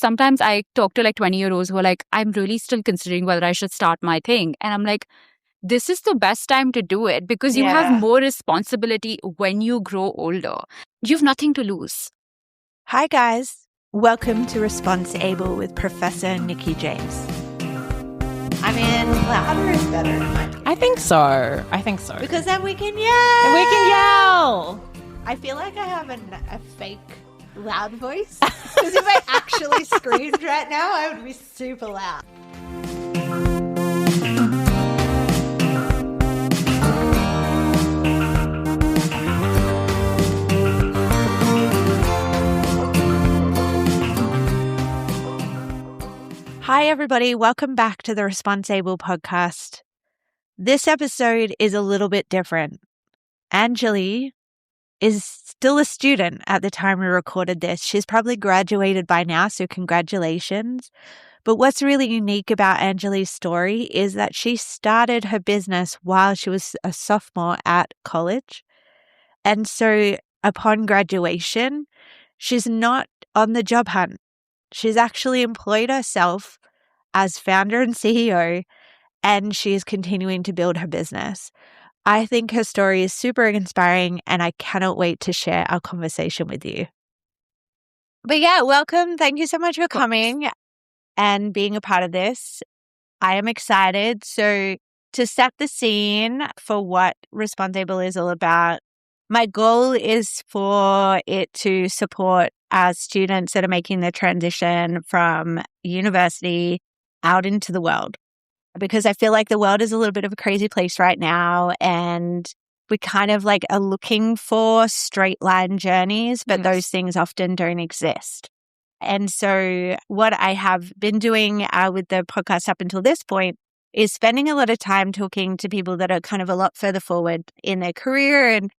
sometimes I talk to like 20-year-olds who are like, I'm really still considering whether I should start my thing. And I'm like, this is the best time to do it because you have more responsibility when you grow older. You have nothing to lose. Hi, guys. Welcome to Response Able with Professor Nikki James. I mean, louder is better. I think so. Because then we can yell. I feel like I have a fake loud voice. Because if I actually screamed right now, I would be super loud. Hi, everybody. Welcome back to the Response Able podcast. This episode is a little bit different. Anjali is still a student at the time we recorded this. She's probably graduated by now, so congratulations. But what's really unique about Anjali's story is that she started her business while she was a sophomore at college. And so upon graduation, she's not on the job hunt. She's actually employed herself as founder and CEO, and she is continuing to build her business. I think her story is super inspiring, and I cannot wait to share our conversation with you. But yeah, welcome. Thank you so much for coming and being a part of this. I am excited. So to set the scene for what Responsible is all about, my goal is for it to support our students that are making the transition from university out into the world. Because I feel like the world is a little bit of a crazy place right now, and we kind of like are looking for straight line journeys, but those things often don't exist. And so what I have been doing with the podcast up until this point is spending a lot of time talking to people that are kind of a lot further forward in their career and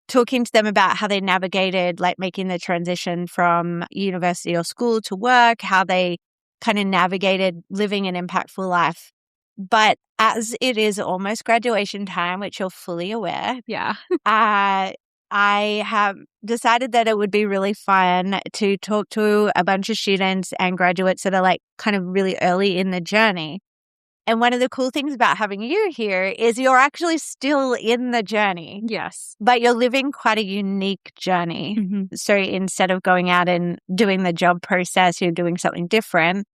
talking to them about how they navigated like making the transition from university or school to work, how they kind of navigated living an impactful life. But as it is almost graduation time, which you're fully aware, I have decided that it would be really fun to talk to a bunch of students and graduates that are like kind of really early in the journey. And one of the cool things about having you here is you're actually still in the journey. Yes. But you're living quite a unique journey. Mm-hmm. So instead of going out and doing the job process, you're doing something different.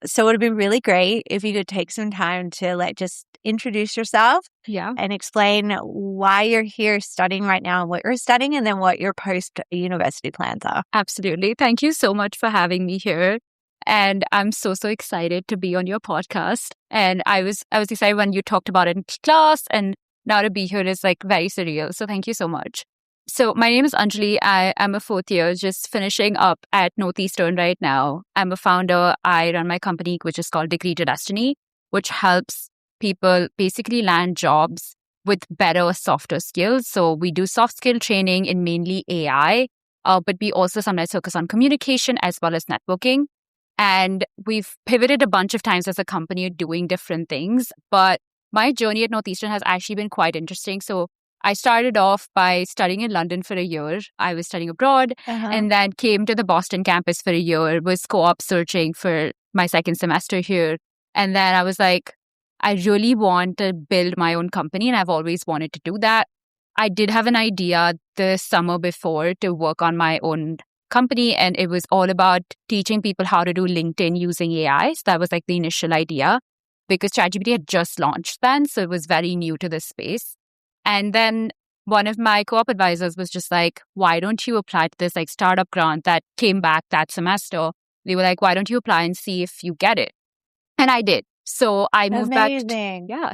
So it would be really great if you could take some time to like just introduce yourself and explain why you're here studying right now and what you're studying, and then what your post-university plans are. Absolutely. Thank you so much for having me here. And I'm so excited to be on your podcast. And I was excited when you talked about it in class, and now to be here is like very surreal. So thank you so much. So my name is Anjali. I am a fourth year, just finishing up at Northeastern right now. I'm a founder. I run my company, which is called Degree to Destiny, which helps people basically land jobs with better, softer skills. So we do soft skill training in mainly AI, but we also sometimes focus on communication as well as networking. And we've pivoted a bunch of times as a company doing different things. But my journey at Northeastern has actually been quite interesting. So I started off by studying in London for a year. I was studying abroad and then came to the Boston campus for a year, was co-op searching for my second semester here. And then I was like, I really want to build my own company, and I've always wanted to do that. I did have an idea the summer before to work on my own company, and it was all about teaching people how to do LinkedIn using AI. So that was like the initial idea, because ChatGPT had just launched then, so it was very new to this space. And then one of my co-op advisors was just like, why don't you apply to this like startup grant that came back that semester? They were like, why don't you apply and see if you get it? And I did. So I moved back.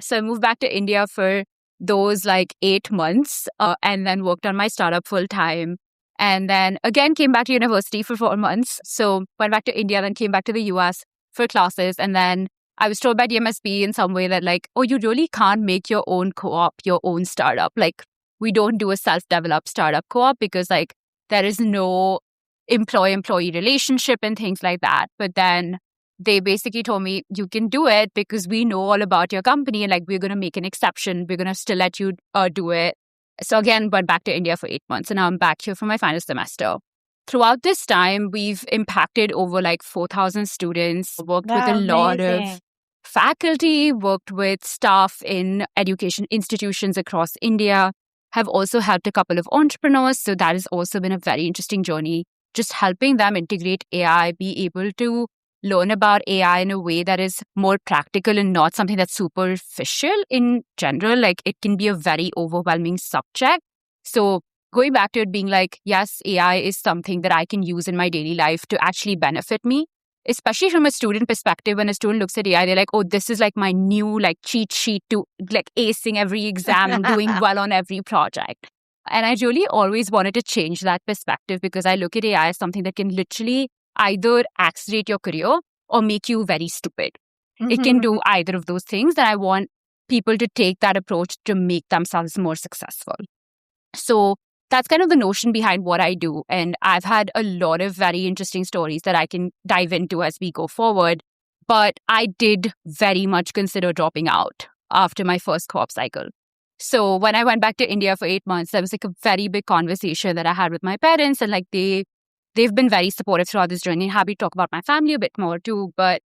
So I moved back to India for those like 8 months and then worked on my startup full time. And then again, came back to university for 4 months. So went back to India, then came back to the US for classes. And then I was told by DMSP in some way that like, oh, you really can't make your own co-op, your own startup. Like we don't do a self-developed startup co-op because like there is no employee-employee relationship and things like that. But then they basically told me, you can do it because we know all about your company and like we're going to make an exception. We're going to still let you do it. So again, went back to India for 8 months and now I'm back here for my final semester. throughout this time, we've impacted over like 4,000 students, worked with a lot of faculty, worked with staff in education institutions across India, have also helped a couple of entrepreneurs. So that has also been a very interesting journey, just helping them integrate AI, be able to learn about AI in a way that is more practical and not something that's superficial in general. Like it can be a very overwhelming subject. So going back to it being like, yes, AI is something that I can use in my daily life to actually benefit me, especially from a student perspective. When a student looks at AI, they're like, oh, this is like my new like cheat sheet to like acing every exam and doing well on every project. And I really always wanted to change that perspective because I look at AI as something that can literally either accelerate your career or make you very stupid. It can do either of those things. And I want people to take that approach to make themselves more successful. So that's kind of the notion behind what I do. And I've had a lot of very interesting stories that I can dive into as we go forward. But I did very much consider dropping out after my first co-op cycle. So when I went back to India for 8 months, there was like a very big conversation that I had with my parents. And like they've been very supportive throughout this journey. Happy to talk about my family a bit more too. But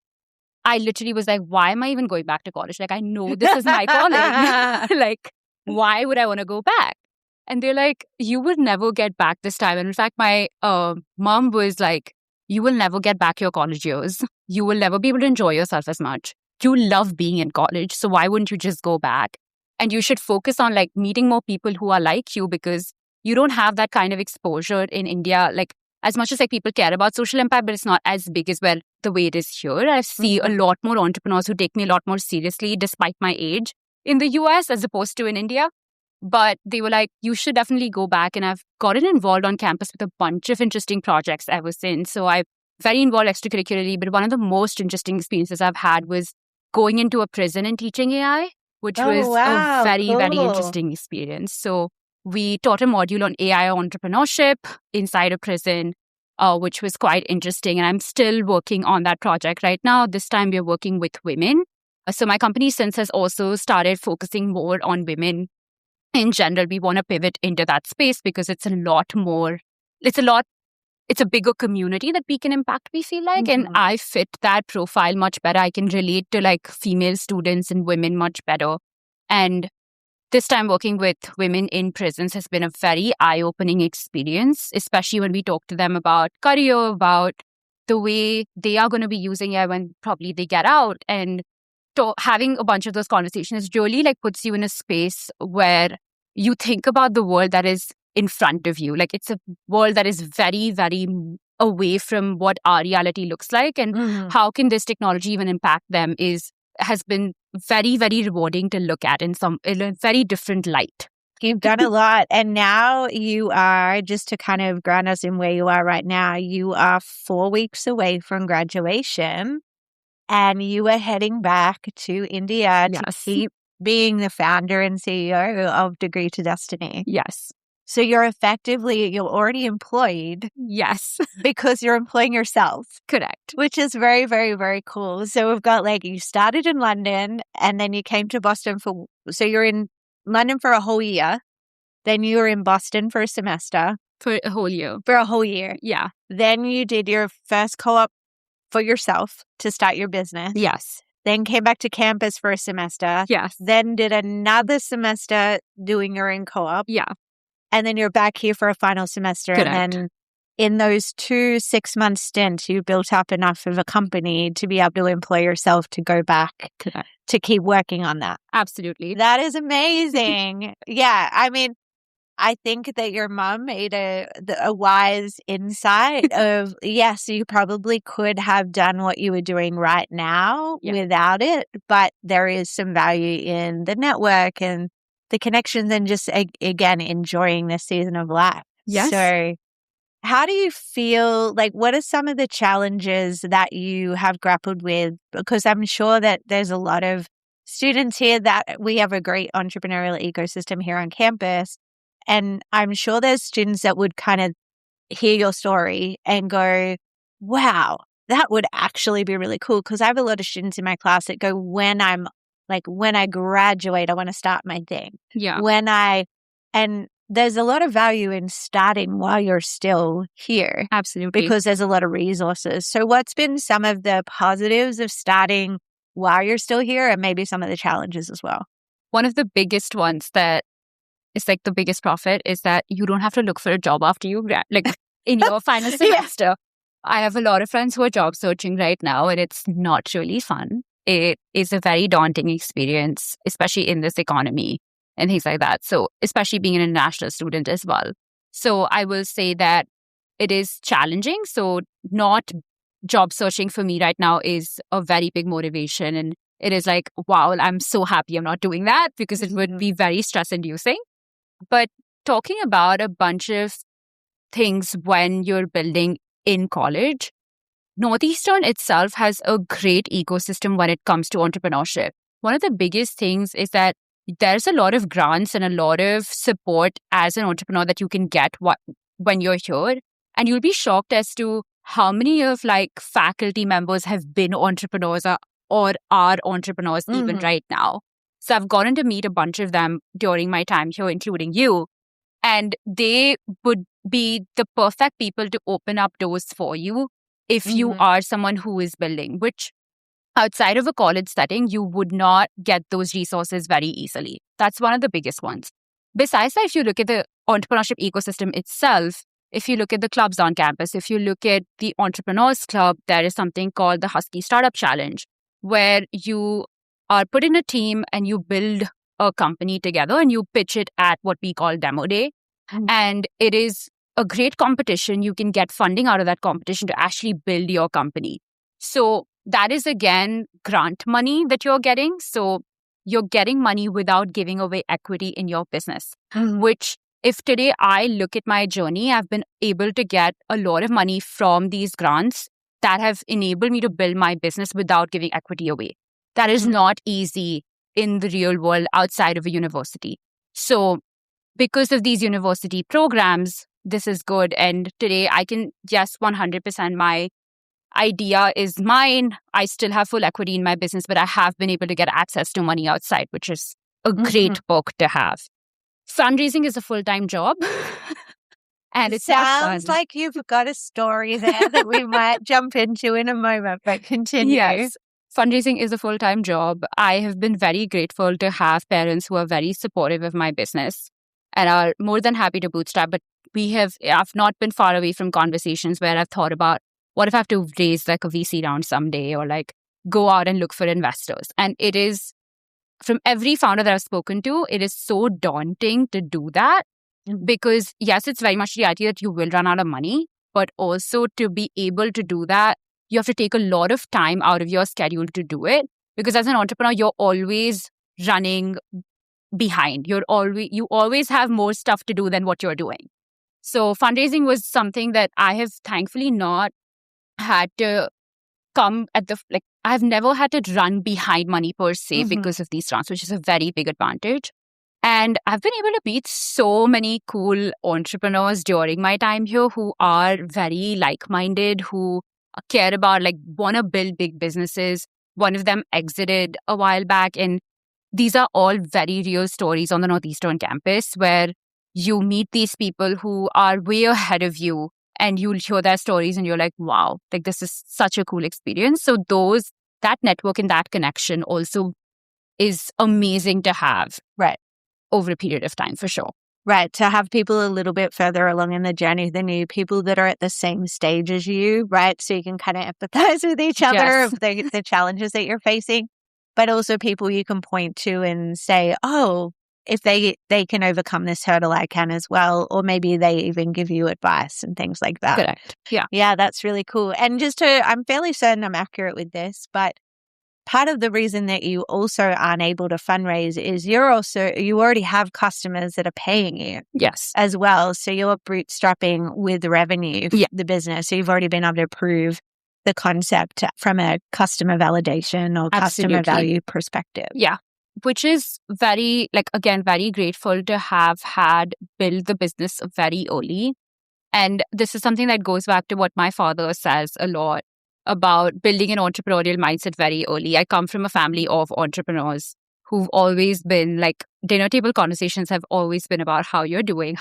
I literally was like, why am I even going back to college? Like, I know this is my calling. Like, why would I want to go back? And they're like, you will never get back this time. And in fact, my mom was like, you will never get back your college years. You will never be able to enjoy yourself as much. You love being in college. So why wouldn't you just go back? And you should focus on like meeting more people who are like you because you don't have that kind of exposure in India. Like as much as like people care about social impact, but it's not as big as well the way it is here. I see a lot more entrepreneurs who take me a lot more seriously despite my age in the US as opposed to in India. But they were like, you should definitely go back. And I've gotten involved on campus with a bunch of interesting projects ever since. So I'm very involved extracurricularly. But one of the most interesting experiences I've had was going into a prison and teaching AI, which was a very, very interesting experience. So we taught a module on AI entrepreneurship inside a prison, which was quite interesting. And I'm still working on that project right now. This time we're working with women. So my company since has also started focusing more on women. In general, we want to pivot into that space because it's a bigger community that we can impact, we feel like. And I fit that profile much better. I can relate to like female students and women much better. And this time working with women in prisons has been a very eye-opening experience, especially when we talk to them about career, about the way they are going to be using it when probably they get out. And having a bunch of those conversations really like puts you in a space where you think about the world that is in front of you. Like it's a world that is very, very away from what our reality looks like. And how can this technology even impact them has been very, very rewarding to look at in a very different light. You've done a lot. And now you are, just to kind of ground us in where you are right now, you are 4 weeks away from graduation. And you are heading back to India to keep being the founder and CEO of Degree to Destiny. Yes. So you're already employed. Yes. Because you're employing yourself. Correct. Which is very, very, very cool. So we've got like, you started in London and then you came to Boston so you're in London for a whole year. Then you were in Boston for a semester. For a whole year. For a whole year. Yeah. Then you did your first co-op for yourself to start your business. Yes. Then came back to campus for a semester. Yes. Then did another semester doing your own co-op. Yeah. And then you're back here for a final semester. Correct. And then in those 2 6-month stints, you built up enough of a company to be able to employ yourself to go back to keep working on that. Absolutely. That is amazing. Yeah. I mean, I think that your mom made a wise insight of, yes, you probably could have done what you were doing right now without it, but there is some value in the network and the connections and just, again, enjoying this season of life. Yes. So how do you feel, like, what are some of the challenges that you have grappled with? Because I'm sure that there's a lot of students here that we have a great entrepreneurial ecosystem here on campus. And I'm sure there's students that would kind of hear your story and go, wow, that would actually be really cool. Because I have a lot of students in my class that go, when I graduate, I want to start my thing. Yeah. And there's a lot of value in starting while you're still here. Absolutely. Because there's a lot of resources. So what's been some of the positives of starting while you're still here, and maybe some of the challenges as well? One of the biggest ones that is like the biggest profit is that you don't have to look for a job after you in your final semester. I have a lot of friends who are job searching right now, and it's not really fun. It is a very daunting experience, especially in this economy and things like that. So especially being an international student as well. So I will say that it is challenging. So not job searching for me right now is a very big motivation. And it is like, wow, I'm so happy I'm not doing that because it would be very stress inducing. But talking about a bunch of things when you're building in college, Northeastern itself has a great ecosystem when it comes to entrepreneurship. One of the biggest things is that there's a lot of grants and a lot of support as an entrepreneur that you can get when you're here. And you'll be shocked as to how many of faculty members have been entrepreneurs or are entrepreneurs even right now. So I've gotten to meet a bunch of them during my time here, including you. And they would be the perfect people to open up doors for you if you are someone who is building, which outside of a college setting, you would not get those resources very easily. That's one of the biggest ones. Besides that, if you look at the entrepreneurship ecosystem itself, if you look at the clubs on campus, if you look at the Entrepreneurs Club, there is something called the Husky Startup Challenge, where you are put in a team and you build a company together and you pitch it at what we call Demo Day. And it is a great competition. You can get funding out of that competition to actually build your company. So that is, again, grant money that you're getting. So you're getting money without giving away equity in your business, which if today I look at my journey, I've been able to get a lot of money from these grants that have enabled me to build my business without giving equity away. That is not easy in the real world outside of a university. So because of these university programs, this is good. And today I can, yes, 100% my idea is mine. I still have full equity in my business, but I have been able to get access to money outside, which is a great perk to have. Fundraising is a full-time job. And it sounds like you've got a story there that we might jump into in a moment, but continue. Yes. Fundraising is a full-time job. I have been very grateful to have parents who are very supportive of my business and are more than happy to bootstrap. But I've not been far away from conversations where I've thought about, what if I have to raise a VC round someday or go out and look for investors? And it is, from every founder that I've spoken to, it is so daunting to do that because yes, it's very much the idea that you will run out of money, but also to be able to do that, you have to take a lot of time out of your schedule to do it because as an entrepreneur, you're always running behind. You always have more stuff to do than what you're doing. So fundraising was something that I have thankfully not had to come at I've never had to run behind money per se because of these grants, which is a very big advantage. And I've been able to meet so many cool entrepreneurs during my time here who are very like-minded, who care about, want to build big businesses. One of them exited a while back. And these are all very real stories on the Northeastern campus where you meet these people who are way ahead of you and you'll hear their stories and you're like, wow, this is such a cool experience. So that network and that connection also is amazing to have. Right. Over a period of time, for sure. Right. To have people a little bit further along in the journey than you, people that are at the same stage as you, right? So you can kind of empathize with each other of the challenges that you're facing, but also people you can point to and say, oh, if they can overcome this hurdle, I can as well. Or maybe they even give you advice and things like that. Correct. Yeah. Yeah, that's really cool. And I'm fairly certain I'm accurate with this, but part of the reason that you also aren't able to fundraise is you already have customers that are paying you. Yes. As well. So you're bootstrapping with revenue, the business. So you've already been able to prove the concept from a customer validation or customer value perspective. Yeah. Which is very, again, very grateful to have had built the business very early. And this is something that goes back to what my father says a lot about building an entrepreneurial mindset very early. I come from a family of entrepreneurs who've always been like dinner table conversations have always been about how you're doing,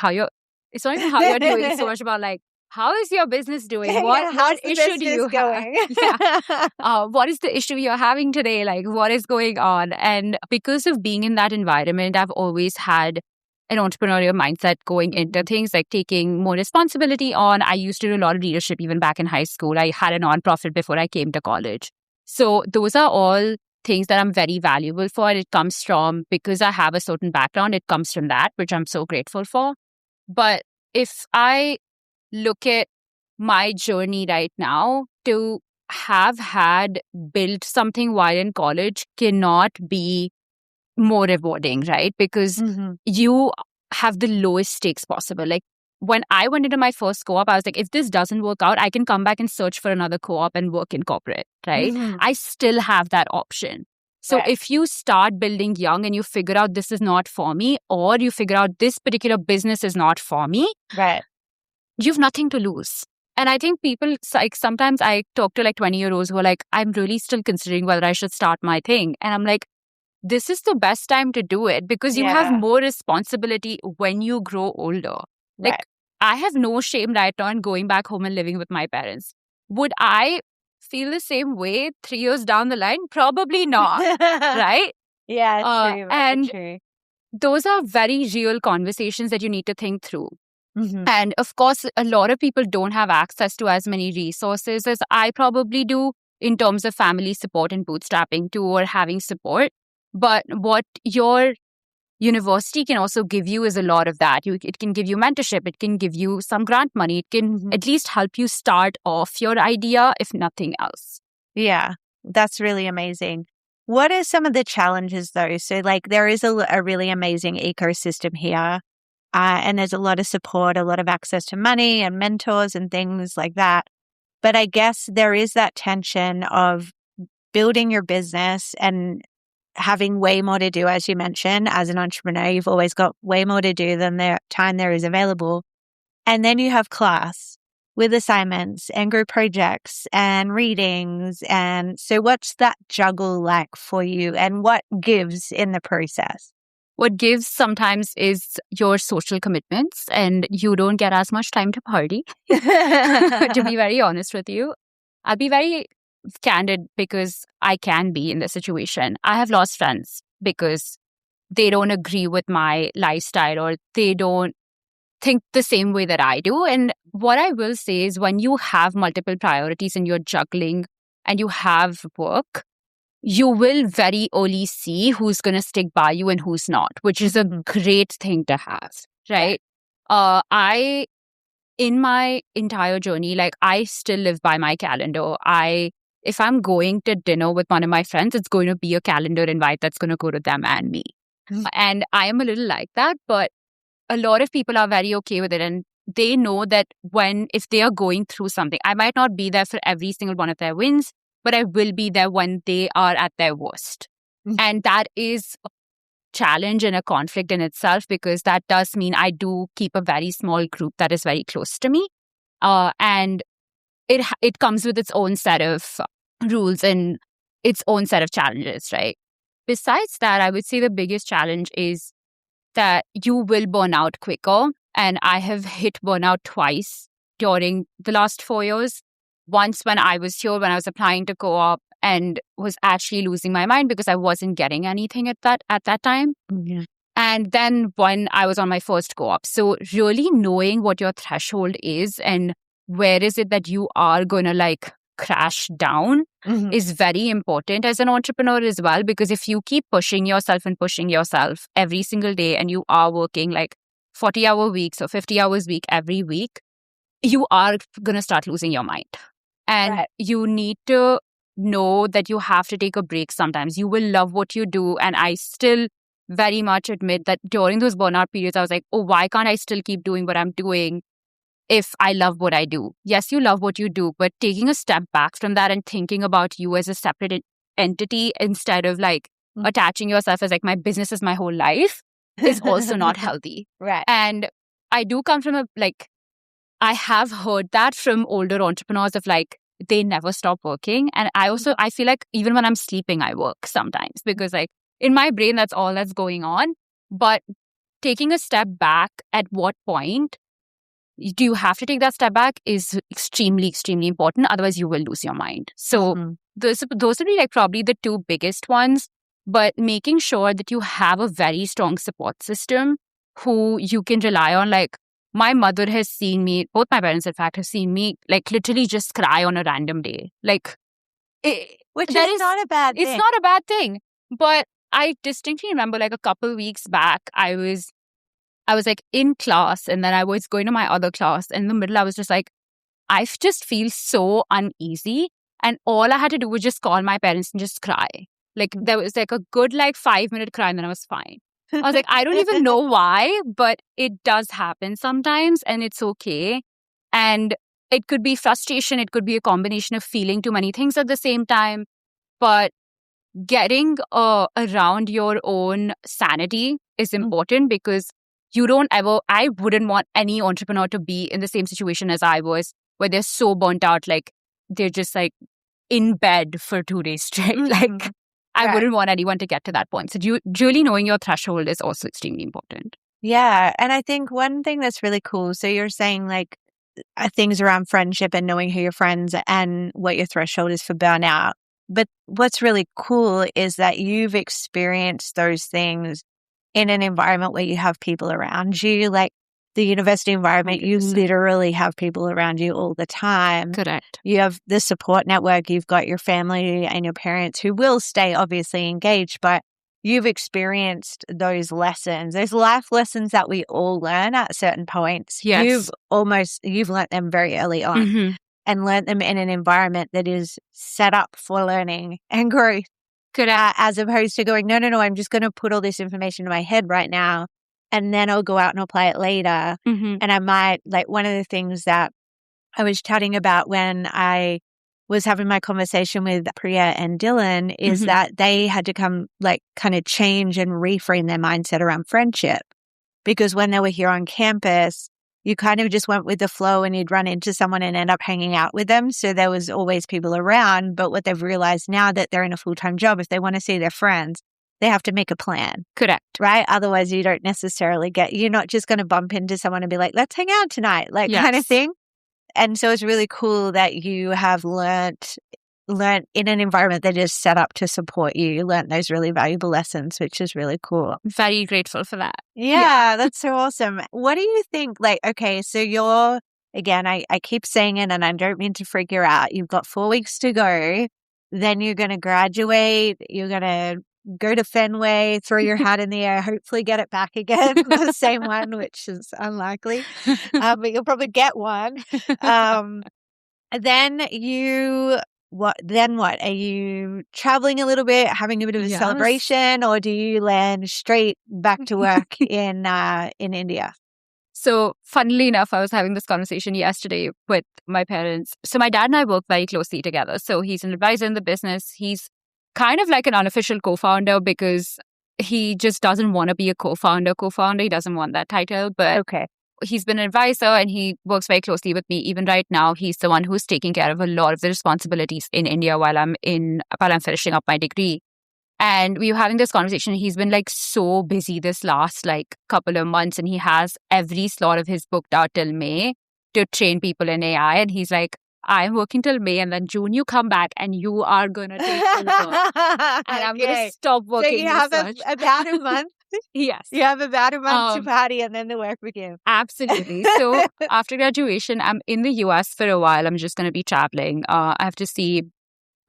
it's not even how you're doing, it's so much about like, how is your business doing? What issue do you have? Yeah. What is the issue you're having today? Like, what is going on? And because of being in that environment, I've always had an entrepreneurial mindset going into things, like taking more responsibility on. I used to do a lot of leadership even back in high school. I had a nonprofit before I came to college. So those are all things that I'm very valuable for. It comes from, because I have a certain background, it comes from that, which I'm so grateful for. But if I look at my journey right now, to have had built something while in college cannot be more rewarding, right? Because you have the lowest stakes possible. Like when I went into my first co-op, I was like, if this doesn't work out, I can come back and search for another co-op and work in corporate, right? I still have that option. So if you start building young and you figure out this is not for me, or you figure out this particular business is not for me, you have nothing to lose. And I think people, like sometimes I talk to like 20-year-olds who are like, I'm really still considering whether I should start my thing. And I'm like, this is the best time to do it, because you have more responsibility when you grow older. Like I have no shame right now in going back home and living with my parents. Would I feel the same way 3 years down the line? Probably not, right? Yeah, true. And true. Those are very real conversations that you need to think through. And of course, a lot of people don't have access to as many resources as I probably do in terms of family support and bootstrapping too, or having support. But what your university can also give you is a lot of that. It can give you mentorship. It can give you some grant money. It can at least help you start off your idea, if nothing else. Yeah, that's really amazing. What are some of the challenges though? So like there is a really amazing ecosystem here. And there's a lot of support, a lot of access to money and mentors and things like that. But I guess there is that tension of building your business and having way more to do, as you mentioned. As an entrepreneur, you've always got way more to do than the time there is available. And then you have class with assignments and group projects and readings. And so what's that juggle like for you, and what gives in the process? What gives sometimes is your social commitments, and you don't get as much time to party, to be very honest with you. I'll be very candid because I can be in this situation. I have lost friends because they don't agree with my lifestyle, or they don't think the same way that I do. And what I will say is, when you have multiple priorities and you're juggling and you have work, you will very early see who's going to stick by you and who's not, which is a great thing to have, right? In my entire journey, like I still live by my calendar. If I'm going to dinner with one of my friends, it's going to be a calendar invite that's going to go to them and me. And I am a little like that, but a lot of people are very okay with it. And they know that if they are going through something, I might not be there for every single one of their wins, but I will be there when they are at their worst. And that is a challenge and a conflict in itself, because that does mean I do keep a very small group that is very close to me. And it comes with its own set of rules and its own set of challenges, right? Besides that, I would say the biggest challenge is that you will burn out quicker. And I have hit burnout twice during the last 4 years. Once when I was applying to co-op and was actually losing my mind because I wasn't getting anything at that time. And then when I was on my first co-op. So really knowing what your threshold is and where is it that you are going to like crash down is very important as an entrepreneur as well. Because if you keep pushing yourself every single day, and you are working like 40-hour weeks or 50 hours a week every week, you are going to start losing your mind. And you need to know that you have to take a break sometimes. You will love what you do. And I still very much admit that during those burnout periods, I was like, oh, why can't I still keep doing what I'm doing if I love what I do? Yes, you love what you do, but taking a step back from that and thinking about you as a separate entity instead of like attaching yourself as like, my business is my whole life is also not healthy. And I do come from I have heard that from older entrepreneurs of like, they never stop working. And I feel like even when I'm sleeping, I work sometimes, because like in my brain, that's all that's going on. But taking a step back, at what point do you have to take that step back is extremely, extremely important. Otherwise, you will lose your mind. So those would be like probably the two biggest ones. But making sure that you have a very strong support system who you can rely on. Like my mother has seen me, both my parents, in fact, have seen me like literally just cry on a random day. Like, which is not a bad thing. It's not a bad thing. But I distinctly remember like a couple weeks back, I was like in class and then I was going to my other class. And in the middle, I was just like, I just feel so uneasy. And all I had to do was just call my parents and just cry. Like there was like a good 5-minute cry and then I was fine. I was like, I don't even know why, but it does happen sometimes and it's okay. And it could be frustration. It could be a combination of feeling too many things at the same time. But getting around your own sanity is important because I wouldn't want any entrepreneur to be in the same situation as I was, where they're so burnt out, like they're just like in bed for 2 days straight. Like I wouldn't want anyone to get to that point. So really knowing your threshold is also extremely important. Yeah. And I think one thing that's really cool, so you're saying like things around friendship and knowing who your friends and what your threshold is for burnout. But what's really cool is that you've experienced those things in an environment where you have people around you, like the university environment, 100%. You literally have people around you all the time. Correct. You have the support network, you've got your family and your parents who will stay obviously engaged, but you've experienced those lessons, those life lessons that we all learn at certain points. Yes. You've learned them very early on and learned them in an environment that is set up for learning and growth. As opposed to going, no, I'm just going to put all this information in my head right now and then I'll go out and apply it later. And I might, like one of the things that I was chatting about when I was having my conversation with Priya and Dylan is that they had to come like kind of change and reframe their mindset around friendship. Because when they were here on campus, you kind of just went with the flow and you'd run into someone and end up hanging out with them. So there was always people around. But what they've realized now that they're in a full-time job, if they want to see their friends, they have to make a plan. Correct. Right? Otherwise, you don't necessarily you're not just going to bump into someone and be like, let's hang out tonight, like kind of thing. And so it's really cool that you have learned in an environment that is set up to support you. You learned those really valuable lessons, which is really cool. Very grateful for that. Yeah, that's so awesome. What do you think? Like, okay, so you're, again, I keep saying it and I don't mean to freak you out. You've got 4 weeks to go. Then you're going to graduate. You're going to go to Fenway, throw your hat in the air, hopefully get it back again, the same one, which is unlikely, but you'll probably get one. Then what? Are you traveling a little bit, having a bit of a celebration, or do you land straight back to work in India? So funnily enough, I was having this conversation yesterday with my parents. So my dad and I work very closely together. So he's an advisor in the business. He's kind of like an unofficial co-founder because he just doesn't want to be a co-founder. He doesn't want that title, but he's been an advisor and he works very closely with me. Even right now, he's the one who's taking care of a lot of the responsibilities in India while I'm finishing up my degree. And we were having this conversation. He's been like so busy this last like couple of months and he has every slot of his booked out till May to train people in AI. And he's like, I'm working till May and then June you come back and you are going to take over. And I'm going to stop working. So you have about a month? Yes. You have about a month to party and then the work begins. Absolutely. So after graduation, I'm in the US for a while. I'm just going to be traveling. I have to see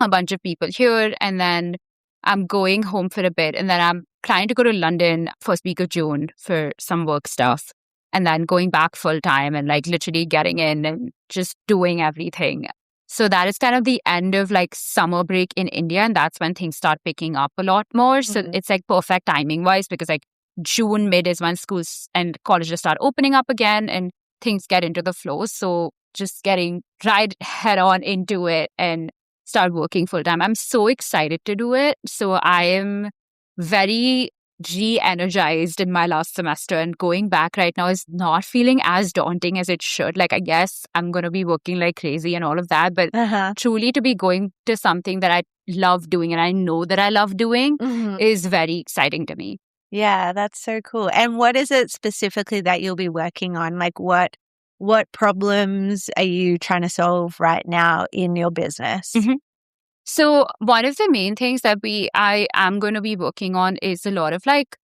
a bunch of people here and then I'm going home for a bit. And then I'm trying to go to London first week of June for some work stuff. And then going back full time and like literally getting in and just doing everything. So that is kind of the end of like summer break in India. And that's when things start picking up a lot more. So it's like perfect timing wise because like June mid is when schools and colleges start opening up again and things get into the flow. So just getting right head on into it and start working full time. I'm so excited to do it. So I am very re-energized in my last semester and going back right now is not feeling as daunting as it should. Like, I guess I'm going to be working like crazy and all of that, but truly to be going to something that I love doing and I know that I love doing Mhm. is very exciting to me. Yeah, that's so cool. And what is it specifically that you'll be working on? Like what problems are you trying to solve right now in your business? Mhm. So one of the main things that I am going to be working on is a lot of like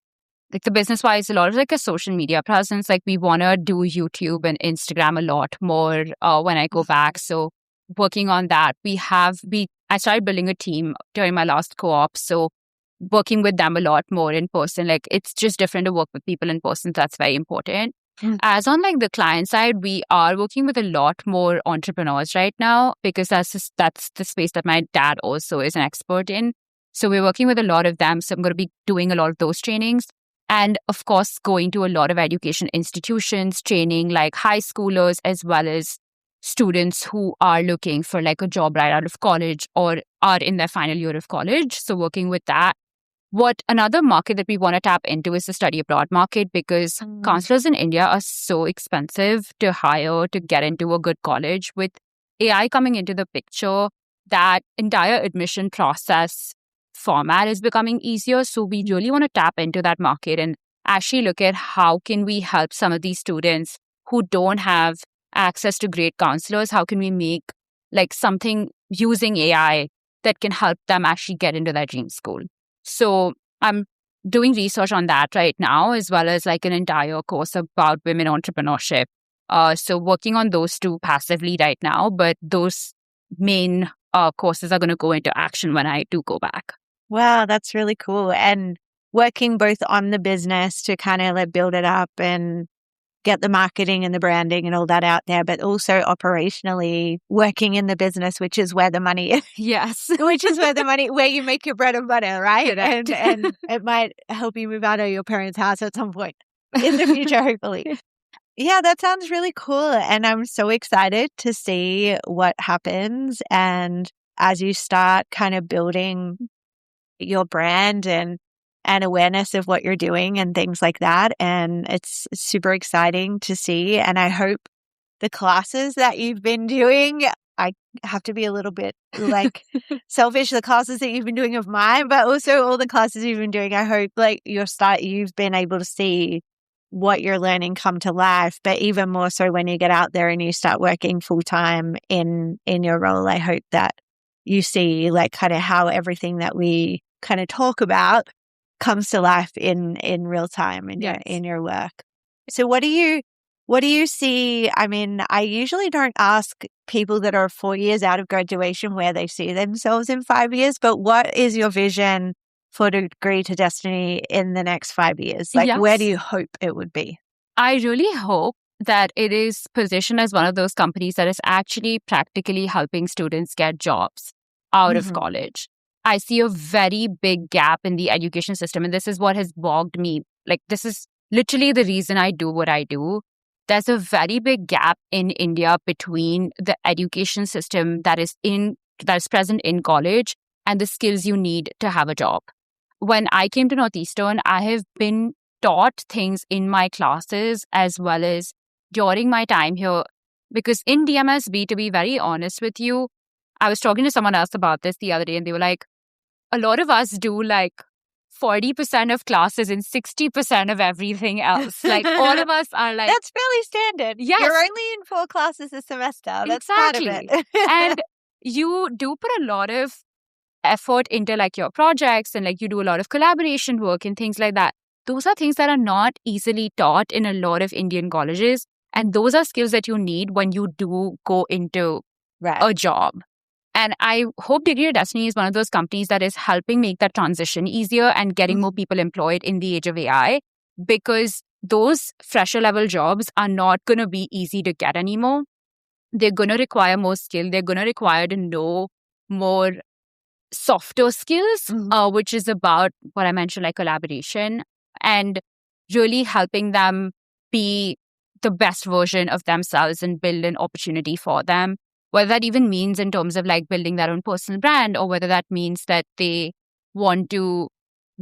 the business wise, a lot of like a social media presence. Like we want to do YouTube and Instagram a lot more when I go back. So working on that, I started building a team during my last co-op. So working with them a lot more in person, like it's just different to work with people in person. So that's very important. Mm. As on like the client side, we are working with a lot more entrepreneurs right now because that's the space that my dad also is an expert in. So we're working with a lot of them. So I'm going to be doing a lot of those trainings. And of course, going to a lot of education institutions, training like high schoolers as well as students who are looking for like a job right out of college or are in their final year of college. So working with that. What another market that we want to tap into is the study abroad market because counselors in India are so expensive to hire to get into a good college. With AI coming into the picture, that entire admission process format is becoming easier. So we really want to tap into that market and actually look at how can we help some of these students who don't have access to great counselors. How can we make like something using AI that can help them actually get into their dream school? So I'm doing research on that right now, as well as like an entire course about women entrepreneurship. So working on those two passively right now, but those main courses are going to go into action when I do go back. Wow, that's really cool. And working both on the business to kind of like build it up and get the marketing and the branding and all that out there, but also operationally working in the business, which is where the money is. Yes. Which is where you make your bread and butter, right? Correct. And it might help you move out of your parents' house at some point in the future, hopefully. Yeah, that sounds really cool. And I'm so excited to see what happens. And as you start kind of building your brand and awareness of what you're doing and things like that. And it's super exciting to see. And I hope the classes that you've been doing, I have to be a little bit like selfish, the classes that you've been doing of mine, but also all the classes you've been doing. I hope like you've been able to see what you're learning come to life, but even more so when you get out there and you start working full time in your role. I hope that you see like kind of how everything that we kind of talk about comes to life in real time in your work. So what do you see? I mean, I usually don't ask people that are 4 years out of graduation where they see themselves in 5 years, but what is your vision for Degree to Destiny in the next 5 years? Like, where do you hope it would be? I really hope that it is positioned as one of those companies that is actually practically helping students get jobs out of college. I see a very big gap in the education system, and this is what has bogged me. Like, this is literally the reason I do what I do. There's a very big gap in India between the education system that is present in college and the skills you need to have a job. When I came to Northeastern, I have been taught things in my classes as well as during my time here. Because in DMSB, to be very honest with you, I was talking to someone else about this the other day, and they were like, a lot of us do like 40% of classes and 60% of everything else. Like all of us are like... That's fairly standard. Yes. You're only in 4 classes a semester. That's exactly. part of it. And you do put a lot of effort into like your projects and like you do a lot of collaboration work and things like that. Those are things that are not easily taught in a lot of Indian colleges. And those are skills that you need when you do go into a job. And I hope Degree to Destiny is one of those companies that is helping make that transition easier and getting more people employed in the age of AI, because those fresher level jobs are not going to be easy to get anymore. They're going to require more skill. They're going to require to know more softer skills, which is about what I mentioned, like collaboration and really helping them be the best version of themselves and build an opportunity for them. Whether that even means in terms of like building their own personal brand, or whether that means that they want to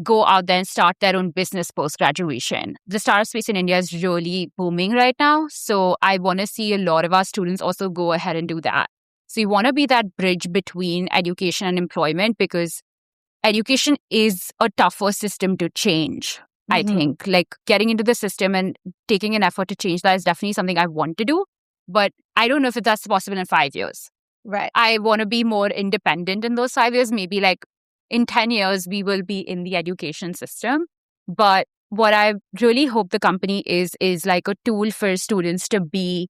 go out there and start their own business post-graduation. The startup space in India is really booming right now. So I want to see a lot of our students also go ahead and do that. So you want to be that bridge between education and employment, because education is a tougher system to change. I think like getting into the system and taking an effort to change that is definitely something I want to do. But I don't know if that's possible in 5 years. Right. I want to be more independent in those 5 years. Maybe like in 10 years, we will be in the education system. But what I really hope the company is like a tool for students to be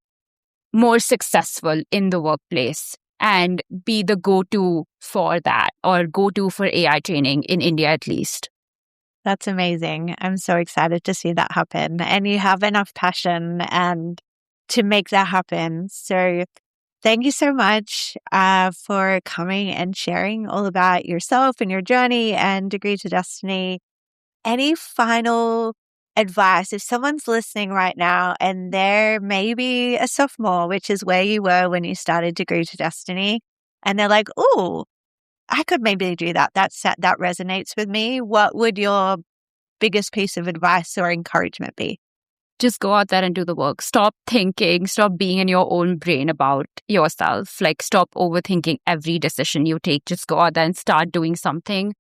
more successful in the workplace and be the go-to for that, or go-to for AI training in India at least. That's amazing. I'm so excited to see that happen. And you have enough passion and to make that happen. So thank you so much for coming and sharing all about yourself and your journey and Degree to Destiny. Any final advice if someone's listening right now and they're maybe a sophomore, which is where you were when you started Degree to Destiny, and they're like, "Oh, I could maybe do that. That resonates with me." What would your biggest piece of advice or encouragement be? Just go out there and do the work. Stop thinking, stop being in your own brain about yourself. Like, stop overthinking every decision you take. Just go out there and start doing something.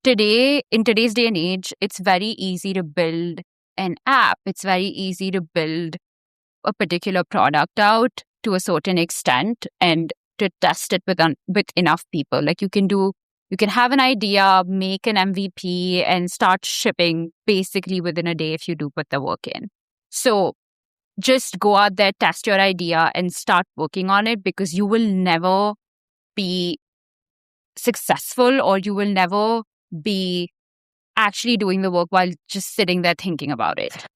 In today's day and age, it's very easy to build an app. It's very easy to build a particular product out to a certain extent and to test it with enough people. Like you can have an idea, make an MVP, and start shipping basically within a day if you do put the work in. So just go out there, test your idea, and start working on it, because you will never be successful, or you will never be actually doing the work while just sitting there thinking about it.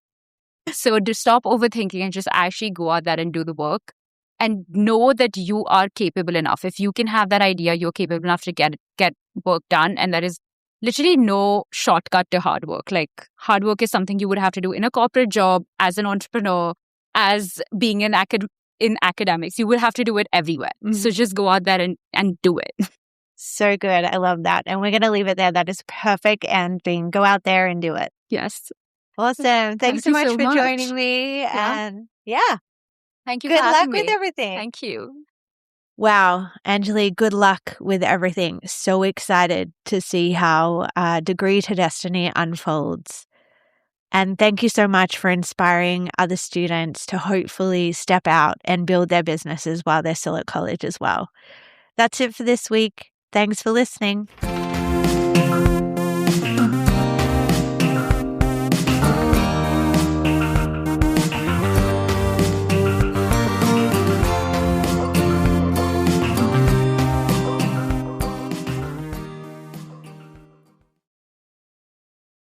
So to stop overthinking and just actually go out there and do the work, and know that you are capable enough. If you can have that idea, you're capable enough to get work done. And there is literally no shortcut to hard work. Like, hard work is something you would have to do in a corporate job, as an entrepreneur, as being in academics. You will have to do it everywhere. So just go out there and do it. So good. I love that. And we're going to leave it there. That is perfect ending. Go out there and do it. Yes. Awesome. Thanks so you much so for much. joining me. Yeah. And yeah, Thank you good for luck having with me. everything. Thank you. Wow, Anjali, good luck with everything. So excited to see how Degree to Destiny unfolds. And thank you so much for inspiring other students to hopefully step out and build their businesses while they're still at college as well. That's it for this week. Thanks for listening.